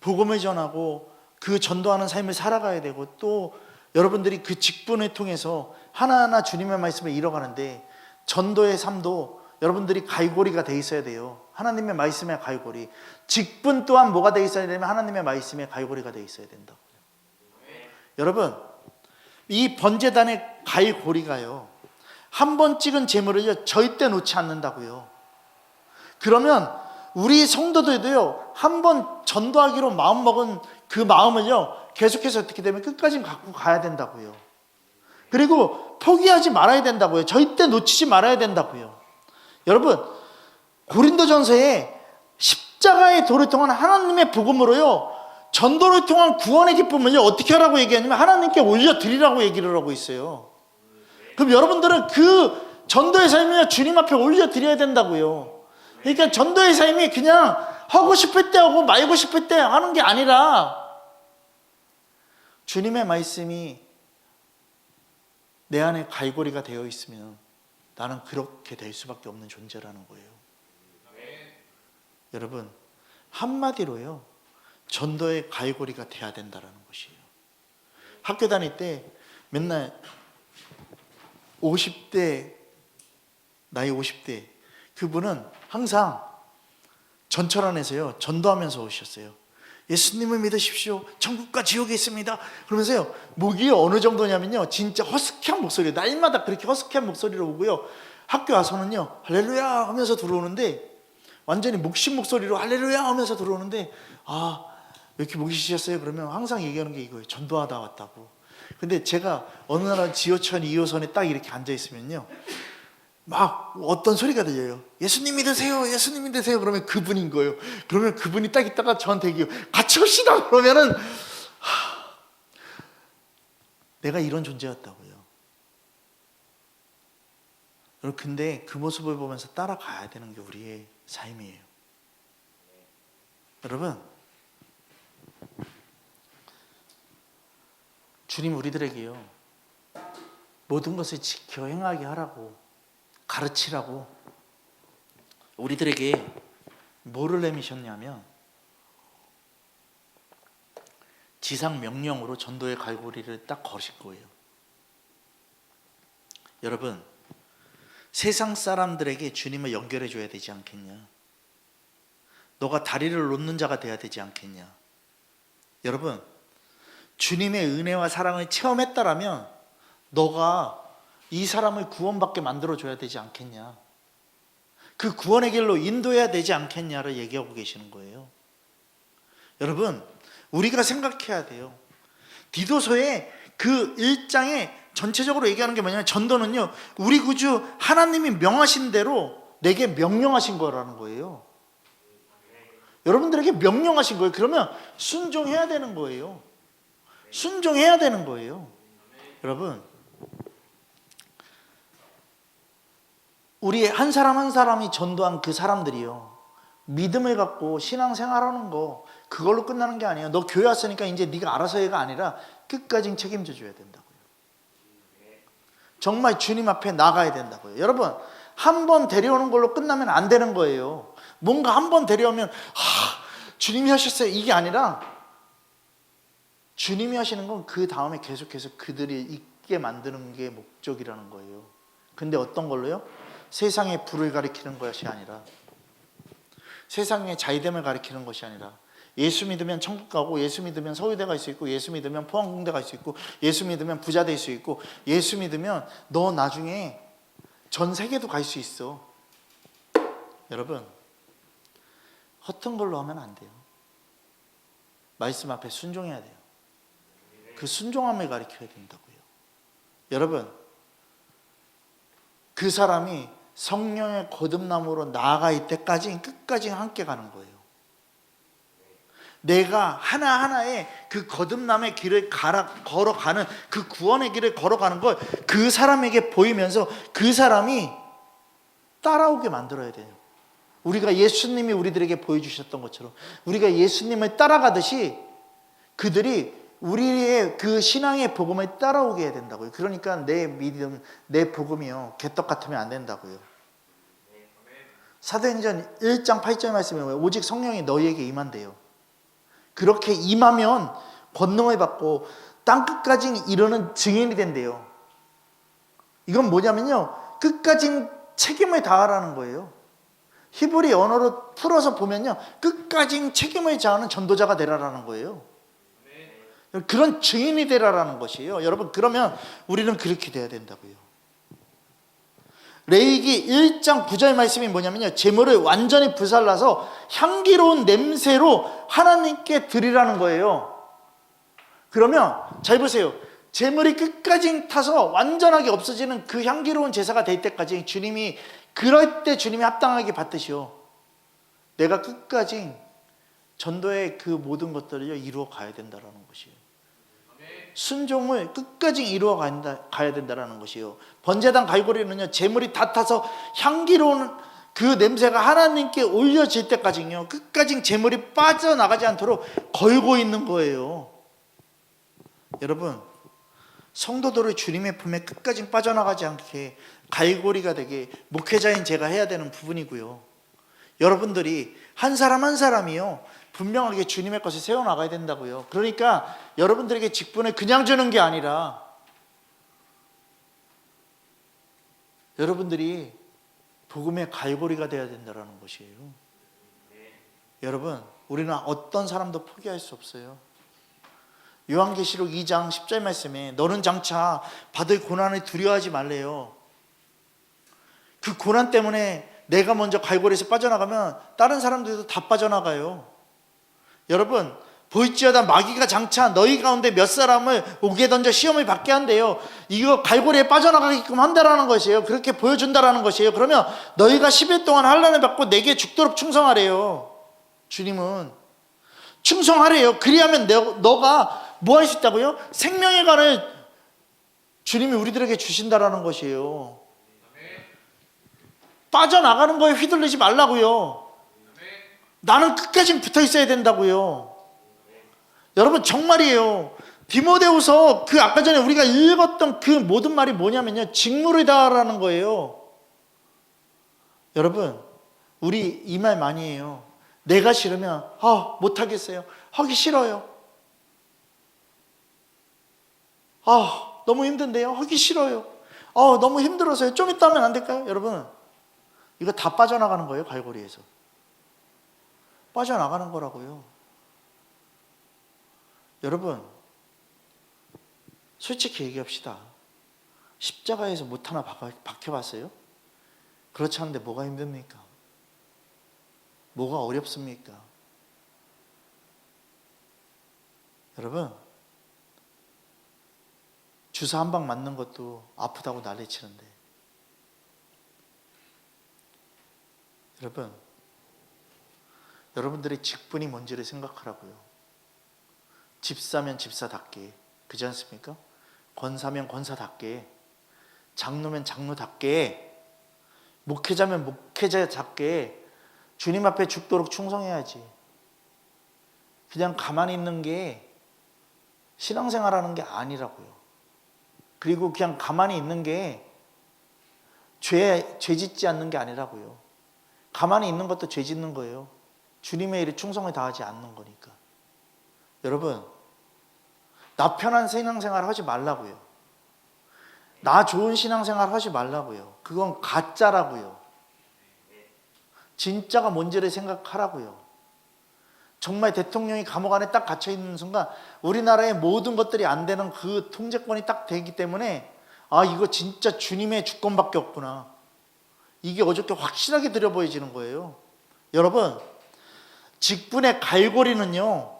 S1: 복음을 전하고 그 전도하는 삶을 살아가야 되고, 또 여러분들이 그 직분을 통해서 하나하나 주님의 말씀을 이뤄가는데, 전도의 삶도 여러분들이 갈고리가 돼 있어야 돼요. 하나님의 말씀의 갈고리. 직분 또한 뭐가 돼 있어야 되냐면 하나님의 말씀의 갈고리가 돼 있어야 된다고요. 여러분, 이 번제단의 갈고리가요, 한 번 찍은 재물을요 절대 놓지 않는다고요. 그러면 우리 성도들도요, 한번 전도하기로 마음먹은 그 마음을요, 계속해서 어떻게 되면 끝까지 갖고 가야 된다고요. 그리고 포기하지 말아야 된다고요. 절대 놓치지 말아야 된다고요. 여러분, 고린도전서에 십자가의 도를 통한 하나님의 복음으로요, 전도를 통한 구원의 기쁨을요, 어떻게 하라고 얘기하냐면 하나님께 올려드리라고 얘기를 하고 있어요. 그럼 여러분들은 그 전도의 삶을 주님 앞에 올려드려야 된다고요. 그러니까 전도의 삶이 그냥 하고 싶을 때 하고 말고 싶을 때 하는 게 아니라 주님의 말씀이 내 안에 갈고리가 되어 있으면 나는 그렇게 될 수밖에 없는 존재라는 거예요. 여러분, 한마디로요, 전도의 갈고리가 돼야 된다는 것이에요. 학교 다닐 때 맨날 50대, 나이 50대 그분은 항상 전철 안에서요, 전도하면서 오셨어요. 예수님을 믿으십시오. 천국과 지옥이 있습니다. 그러면서요, 목이 어느 정도냐면요, 진짜 허스키한 목소리, 날마다 그렇게 허스키한 목소리로 오고요, 학교 와서는요, 할렐루야 하면서 들어오는데, 완전히 목신 목소리로 할렐루야 하면서 들어오는데, 아, 왜 이렇게 목이 쉬셨어요? 그러면 항상 얘기하는 게 이거예요. 전도하다 왔다고. 근데 제가 어느 날 지하철 2호선에 딱 이렇게 앉아있으면요, 막 어떤 소리가 들려요. 예수님 믿으세요, 예수님 믿으세요. 그러면 그분인 거예요. 그러면 그분이 딱 있다가 저한테 얘기해요. 같이 옵시다. 그러면은 내가 이런 존재였다고요. 여러분, 근데 그 모습을 보면서 따라가야 되는 게 우리의 삶이에요. 여러분, 주님 우리들에게요, 모든 것을 지켜 행하게 하라고, 가르치라고 우리들에게 뭐를 내미셨냐면 지상 명령으로 전도의 갈고리를 딱 거실 거예요. 여러분, 세상 사람들에게 주님을 연결해 줘야 되지 않겠냐? 너가 다리를 놓는 자가 돼야 되지 않겠냐? 여러분, 주님의 은혜와 사랑을 체험했다라면 너가 이 사람을 구원받게 만들어줘야 되지 않겠냐? 그 구원의 길로 인도해야 되지 않겠냐를 얘기하고 계시는 거예요. 여러분, 우리가 생각해야 돼요. 디도서의 그 1장에 전체적으로 얘기하는 게 뭐냐면, 전도는요, 우리 구주 하나님이 명하신 대로 내게 명령하신 거라는 거예요. 여러분들에게 명령하신 거예요. 그러면 순종해야 되는 거예요. 순종해야 되는 거예요. 여러분, 우리 한 사람 한 사람이 전도한 그 사람들이요, 믿음을 갖고 신앙생활하는 거 그걸로 끝나는 게 아니에요. 너 교회 왔으니까 이제 네가 알아서 해가 아니라 끝까지 책임져 줘야 된다고요. 정말 주님 앞에 나가야 된다고요. 여러분, 한 번 데려오는 걸로 끝나면 안 되는 거예요. 뭔가 한 번 데려오면 주님이 하셨어요, 이게 아니라 주님이 하시는 건 그 다음에 계속해서 그들이 있게 만드는 게 목적이라는 거예요. 근데 어떤 걸로요? 세상의 불을 가리키는 것이 아니라, 세상의 자유됨을 가리키는 것이 아니라, 예수 믿으면 천국 가고, 예수 믿으면 서울대 갈 수 있고, 예수 믿으면 포항공대 갈 수 있고, 예수 믿으면 부자 될 수 있고, 예수 믿으면 너 나중에 전 세계도 갈 수 있어. 여러분, 허튼 걸로 하면 안 돼요. 말씀 앞에 순종해야 돼요. 그 순종함을 가리켜야 된다고요. 여러분, 그 사람이 성령의 거듭남으로 나아가 이때까지 끝까지 함께 가는 거예요. 내가 하나하나의 그 거듭남의 길을 걸어가는, 그 구원의 길을 걸어가는 걸 그 사람에게 보이면서 그 사람이 따라오게 만들어야 돼요. 우리가 예수님이 우리들에게 보여주셨던 것처럼 우리가 예수님을 따라가듯이 그들이 우리의 그 신앙의 복음을 따라오게 해야 된다고요. 그러니까 내 믿음, 내 복음이요, 개떡 같으면 안 된다고요. 사도행전 1장 8절 말씀에 오직 성령이 너희에게 임한대요. 그렇게 임하면 권능을 받고 땅끝까지 이르는 증인이 된대요. 이건 뭐냐면요, 끝까지 책임을 다하라는 거예요. 히브리 언어로 풀어서 보면요, 끝까지 책임을 다하는 전도자가 되라라는 거예요. 그런 증인이 되라라는 것이에요. 여러분, 그러면 우리는 그렇게 돼야 된다고요. 레위기 1장 9절 말씀이 뭐냐면요, 제물을 완전히 불살라서 향기로운 냄새로 하나님께 드리라는 거예요. 그러면 잘 보세요. 제물이 끝까지 타서 완전하게 없어지는 그 향기로운 제사가 될 때까지 주님이, 그럴 때 주님이 합당하게 받듯이요, 내가 끝까지 전도의 그 모든 것들을 이루어 가야 된다는 것이에요. 순종을 끝까지 이루어 가야 된다는 것이에요. 번제단 갈고리는요, 제물이 다 타서 향기로운 그 냄새가 하나님께 올려질 때까지요, 끝까지 제물이 빠져나가지 않도록 걸고 있는 거예요. 여러분, 성도들을 주님의 품에 끝까지 빠져나가지 않게 갈고리가 되게 목회자인 제가 해야 되는 부분이고요. 여러분들이 한 사람 한 사람이요, 분명하게 주님의 것을 세워나가야 된다고요. 그러니까 여러분들에게 직분을 그냥 주는 게 아니라 여러분들이 복음의 갈고리가 되어야 된다는 것이에요. 여러분, 우리는 어떤 사람도 포기할 수 없어요. 요한계시록 2장 10절 말씀에 너는 장차 받을 고난을 두려워하지 말래요. 그 고난 때문에 내가 먼저 갈고리에서 빠져나가면 다른 사람들도 다 빠져나가요. 여러분, 볼지어다 마귀가 장차 너희 가운데 몇 사람을 옥에 던져 시험을 받게 한대요. 이거 갈고리에 빠져나가게끔 한다라는 것이에요. 그렇게 보여준다라는 것이에요. 그러면 너희가 10일 동안 환난을 받고 내게 죽도록 충성하래요. 주님은 충성하래요. 그리하면 너가 뭐 할 수 있다고요? 생명의 간을 주님이 우리들에게 주신다라는 것이에요. 빠져나가는 거에 휘둘리지 말라고요. 나는 끝까지 붙어 있어야 된다고요. 여러분, 정말이에요. 디모데후서 그 아까 전에 우리가 읽었던 그 모든 말이 뭐냐면요, 직무이다라는 거예요. 여러분, 우리 이 말 많이 해요. 내가 싫으면 못하겠어요. 하기 싫어요. 너무 힘든데요. 하기 싫어요. 너무 힘들어서요. 좀 이따 하면 안 될까요? 여러분, 이거 다 빠져나가는 거예요. 갈고리에서 빠져나가는 거라고요. 여러분, 솔직히 얘기합시다. 십자가에서 못 하나 박혀봤어요? 그렇지 않은데 뭐가 힘듭니까? 뭐가 어렵습니까? 여러분, 주사 한 방 맞는 것도 아프다고 난리치는데, 여러분, 여러분들의 직분이 뭔지를 생각하라고요. 집사면 집사답게, 그렇지 않습니까? 권사면 권사답게, 장로면 장로답게, 목회자면 목회자답게 주님 앞에 죽도록 충성해야지. 그냥 가만히 있는 게 신앙생활하는 게 아니라고요. 그리고 그냥 가만히 있는 게 죄 짓지 않는 게 아니라고요. 가만히 있는 것도 죄 짓는 거예요. 주님의 일에 충성을 다하지 않는 거니까. 여러분, 나 편한 신앙생활 하지 말라고요. 나 좋은 신앙생활 하지 말라고요. 그건 가짜라고요. 진짜가 뭔지를 생각하라고요. 정말 대통령이 감옥 안에 딱 갇혀 있는 순간 우리나라의 모든 것들이 안 되는 그 통제권이 딱 되기 때문에 이거 진짜 주님의 주권밖에 없구나, 이게 어저께 확실하게 들여 보여지는 거예요. 여러분, 직분의 갈고리는요,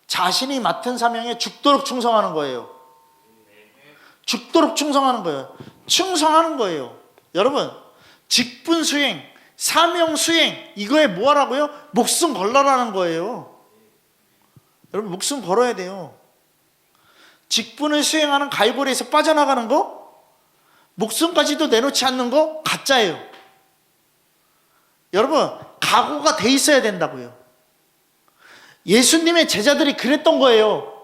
S1: 자신이 맡은 사명에 죽도록 충성하는 거예요. 죽도록 충성하는 거예요. 충성하는 거예요. 여러분, 직분 수행, 사명 수행, 이거에 뭐 하라고요? 목숨 걸러라는 거예요. 여러분, 목숨 걸어야 돼요. 직분을 수행하는 갈고리에서 빠져나가는 거, 목숨까지도 내놓지 않는 거 가짜예요. 여러분, 각오가 돼 있어야 된다고요. 예수님의 제자들이 그랬던 거예요.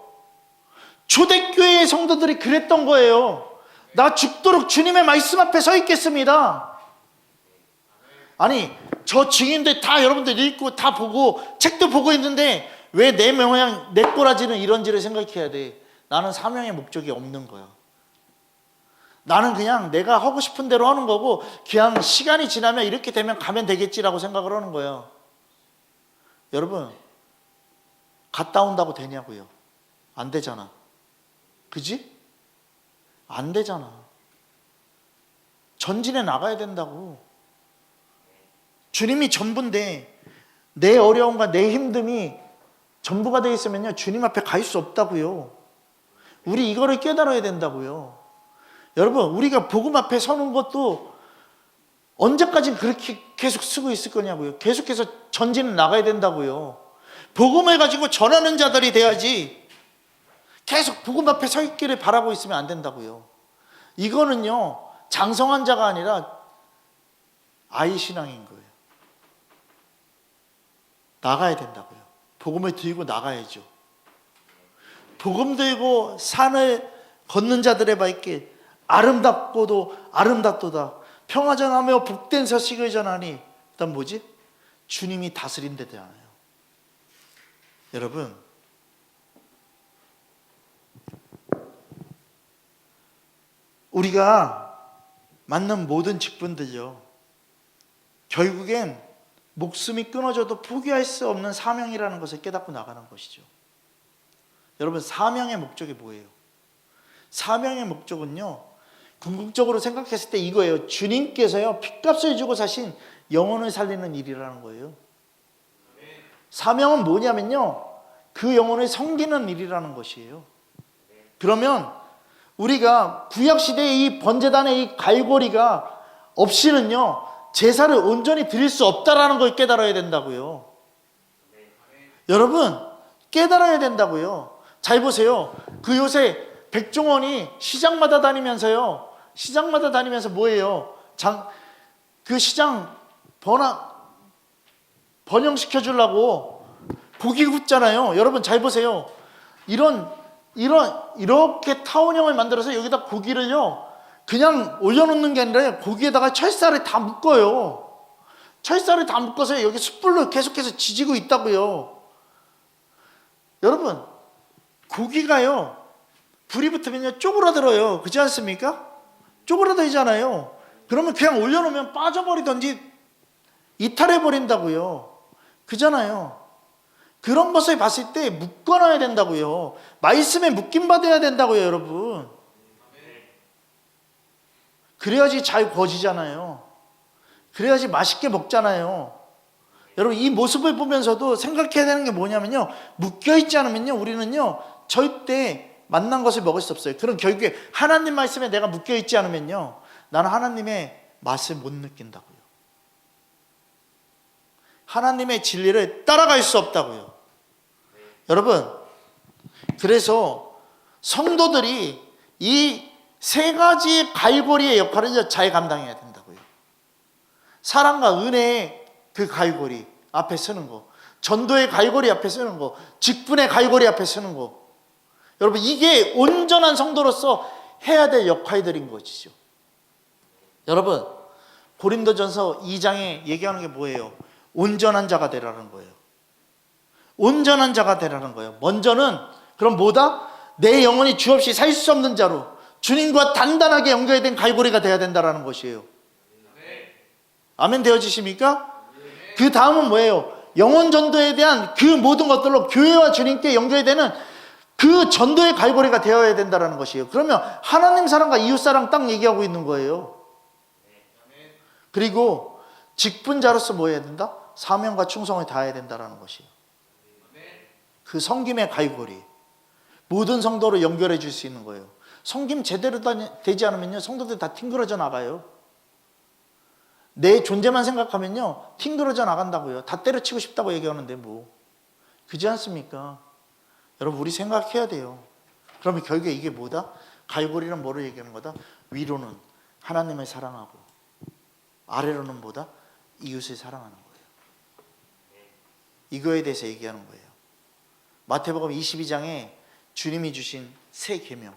S1: 초대교회의 성도들이 그랬던 거예요. 나 죽도록 주님의 말씀 앞에 서 있겠습니다. 아니, 저 증인들 다 여러분들 읽고 다 보고 책도 보고 있는데 왜 내 모양, 내 꼬라지는 이런지를 생각해야 돼. 나는 사명의 목적이 없는 거야. 나는 그냥 내가 하고 싶은 대로 하는 거고, 그냥 시간이 지나면 이렇게 되면 가면 되겠지라고 생각을 하는 거예요. 여러분, 갔다 온다고 되냐고요? 안 되잖아. 그지? 안 되잖아. 전진해 나가야 된다고. 주님이 전부인데 내 어려움과 내 힘듦이 전부가 되어 있으면요, 주님 앞에 갈 수 없다고요. 우리 이거를 깨달아야 된다고요. 여러분, 우리가 복음 앞에 서는 것도 언제까지 그렇게 계속 쓰고 있을 거냐고요. 계속해서 전진해 나가야 된다고요. 복음을 가지고 전하는 자들이 돼야지 계속 복음 앞에 서 있기를 바라고 있으면 안 된다고요. 이거는요, 장성한 자가 아니라 아이 신앙인 거예요. 나가야 된다고요. 복음을 들고 나가야죠. 복음 들고 산을 걷는 자들의 발길, 아름답고도 아름답도다. 평화전하며 복된 소식을 전하니. 일단 뭐지? 주님이 다스린 데 되잖아요. 여러분, 우리가 만난 모든 직분들요, 결국엔 목숨이 끊어져도 포기할 수 없는 사명이라는 것을 깨닫고 나가는 것이죠. 여러분, 사명의 목적이 뭐예요? 사명의 목적은요, 궁극적으로 생각했을 때 이거예요. 주님께서요, 핏값을 주고 사신 영혼을 살리는 일이라는 거예요. 사명은 뭐냐면요, 그 영혼을 섬기는 일이라는 것이에요. 그러면 우리가 구약시대의 이 번제단의 이 갈고리가 없이는요, 제사를 온전히 드릴 수 없다라는 걸 깨달아야 된다고요. 여러분, 깨달아야 된다고요. 잘 보세요. 그 요새 백종원이 시장마다 다니면서요, 시장마다 다니면서 뭐예요? 그 시장 번영시켜 주려고 고기 굽잖아요. 여러분 잘 보세요. 이렇게 타원형을 만들어서 여기다 고기를요, 그냥 올려놓는 게 아니라 고기에다가 철사를 다 묶어요. 철사를 다 묶어서 여기 숯불로 계속해서 지지고 있다고요. 여러분, 고기가요, 불이 붙으면요 쪼그라들어요. 그렇지 않습니까? 쪼그라들잖아요. 그러면 그냥 올려놓으면 빠져버리든지 이탈해버린다고요. 그잖아요. 그런 것을 봤을 때 묶어놔야 된다고요. 말씀에 묶임받아야 된다고요, 여러분. 그래야지 잘 구워지잖아요. 그래야지 맛있게 먹잖아요. 여러분, 이 모습을 보면서도 생각해야 되는 게 뭐냐면요, 묶여있지 않으면요, 우리는요 절대 만난 것을 먹을 수 없어요. 그럼 결국에 하나님 말씀에 내가 묶여있지 않으면요, 나는 하나님의 맛을 못 느낀다고요. 하나님의 진리를 따라갈 수 없다고요. 여러분, 그래서 성도들이 이 세 가지 갈고리의 역할을 잘 감당해야 된다고요. 사랑과 은혜의 그 갈고리 앞에 서는 거, 전도의 갈고리 앞에 서는 거, 직분의 갈고리 앞에 서는 거, 여러분, 이게 온전한 성도로서 해야 될 역할들인 것이죠. 여러분, 고린도전서 2장에 얘기하는 게 뭐예요? 온전한 자가 되라는 거예요. 온전한 자가 되라는 거예요. 먼저는 그럼 뭐다? 내 영혼이 주 없이 살 수 없는 자로 주님과 단단하게 연결된 갈고리가 되어야 된다는 것이에요. 아멘 되어지십니까? 그 다음은 뭐예요? 영혼 전도에 대한 그 모든 것들로 교회와 주님께 연결되는 그 전도의 갈고리가 되어야 된다는 것이에요. 그러면 하나님 사랑과 이웃 사랑 딱 얘기하고 있는 거예요. 그리고 직분자로서 뭐 해야 된다? 사명과 충성을 다해야 된다는 것이에요. 그 섬김의 갈고리, 모든 성도를 연결해 줄 수 있는 거예요. 섬김 제대로 되지 않으면요, 성도들 다 튕그러져 나가요. 내 존재만 생각하면요 튕그러져 나간다고요. 다 때려치고 싶다고 얘기하는데 뭐, 그지 않습니까? 여러분, 우리 생각해야 돼요. 그러면 결국에 이게 뭐다? 갈고리는 뭐를 얘기하는 거다? 위로는 하나님을 사랑하고, 아래로는 뭐다? 이웃을 사랑하는 거예요. 이거에 대해서 얘기하는 거예요. 마태복음 22장에 주님이 주신 새 계명,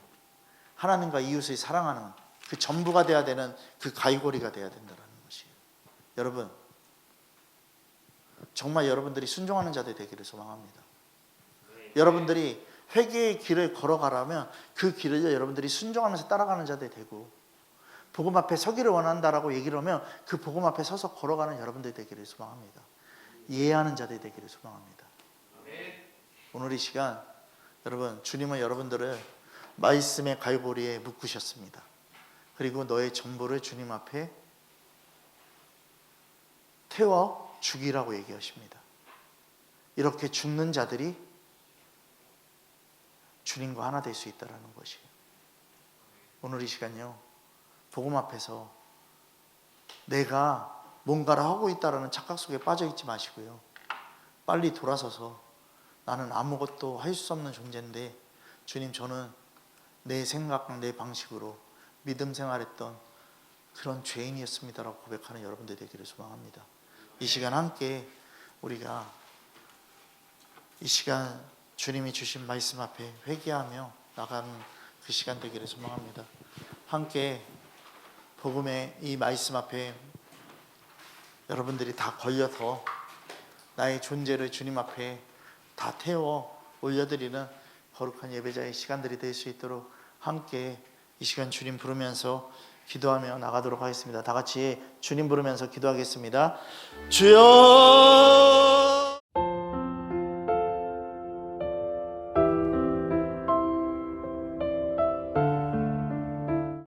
S1: 하나님과 이웃을 사랑하는 그 전부가 돼야 되는 그 갈고리가 돼야 된다는 것이에요. 여러분, 정말 여러분들이 순종하는 자들 되기를 소망합니다. 여러분들이 회개의 길을 걸어가라면 그 길을 여러분들이 순종하면서 따라가는 자들 되고, 복음 앞에 서기를 원한다라고 얘기를 하면 그 복음 앞에 서서 걸어가는 여러분들 되기를 소망합니다. 이해하는 자들 되기를 소망합니다. 오늘 이 시간 여러분, 주님은 여러분들을 말씀의 갈고리에 묶으셨습니다. 그리고 너의 전부를 주님 앞에 태워 죽이라고 얘기하십니다. 이렇게 죽는 자들이 주님과 하나 될 수 있다는 것이에요. 오늘 이 시간요, 복음 앞에서 내가 뭔가를 하고 있다는 착각 속에 빠져 있지 마시고요, 빨리 돌아서서 나는 아무것도 할 수 없는 존재인데 주님, 저는 내 생각, 내 방식으로 믿음 생활했던 그런 죄인이었습니다라고 고백하는 여러분들이 되기를 소망합니다. 이 시간 함께 우리가 이 시간 주님이 주신 말씀 앞에 회개하며 나가는 그 시간 되기를 소망합니다. 함께 복음의 이 말씀 앞에 여러분들이 다 걸려서 나의 존재를 주님 앞에 다 태워 올려드리는 거룩한 예배자의 시간들이 될 수 있도록 함께 이 시간 주님 부르면서 기도하며 나가도록 하겠습니다. 다 같이 주님 부르면서 기도하겠습니다. 주여